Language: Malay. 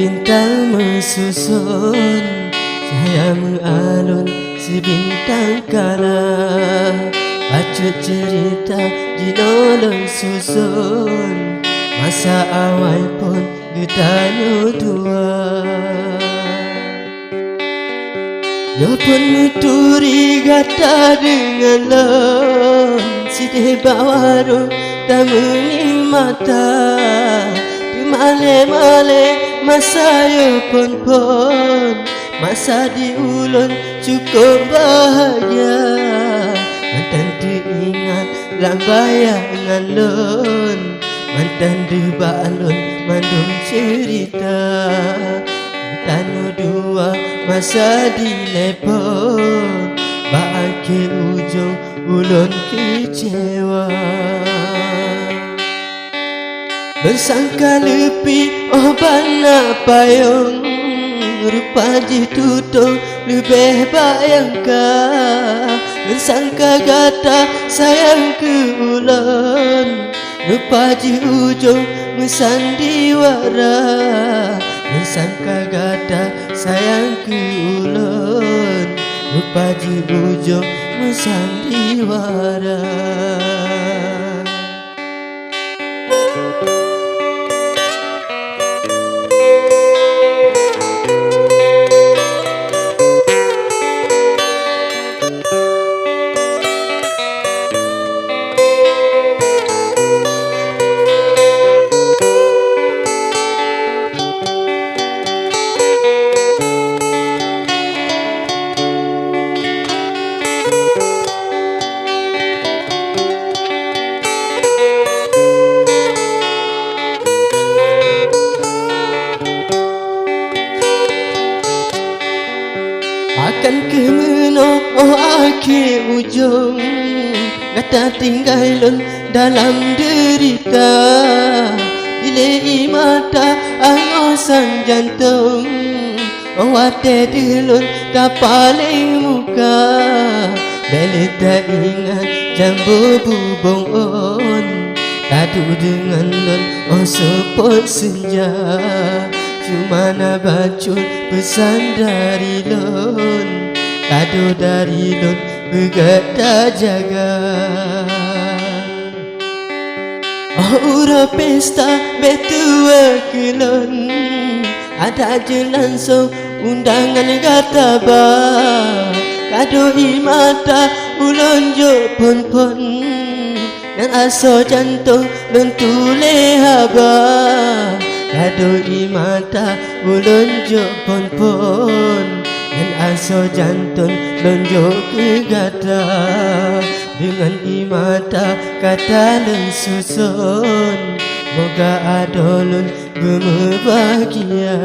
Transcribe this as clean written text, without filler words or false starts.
bintang mesusun, cahya meualon si bintang kala. Bacut cerita jino susun, masa awai pun getano tua. Yo pun meuturi Gata dengan Loen, Sidéh warong tak meungieng mata. Di male-male Masa yo phôn, Masa diulun cukup bahagia. Manteng teuingat dalam bayangan Loen, Manteng meualon mandung ceurita. Tanu dua masa dilepon, bahagia ujung ulun kecewa. Bersangka lebih bana payung, rupa ditutup lebih bayangkan. Bersangka Gata sayang ke ulun, rupa di ujung sandiwara. Bersangka Gata sayang ke ulun, rupa di ujung sandiwara. Akan ke meno akhir ujung, Gata tinggalun dalam derita. Dilei mata angosan jantung, haté delun tak paling muka. Beli tak ingat jambu bubong on, tadu dengan lon sepot senja. Cuma nak Bacut pesan dari Loen, kado dari Loen Gata jaga. Ura pesta betua ke Loen, ada je langsung undangan Gata ba. Kado imata ulun jo pon, dan aso jantung Loen tule haba. Kado imata ulun jo pon, dan aso jantung lonjo ke Gata. Dengan imata kata Loen susun, moga adolun bahagia.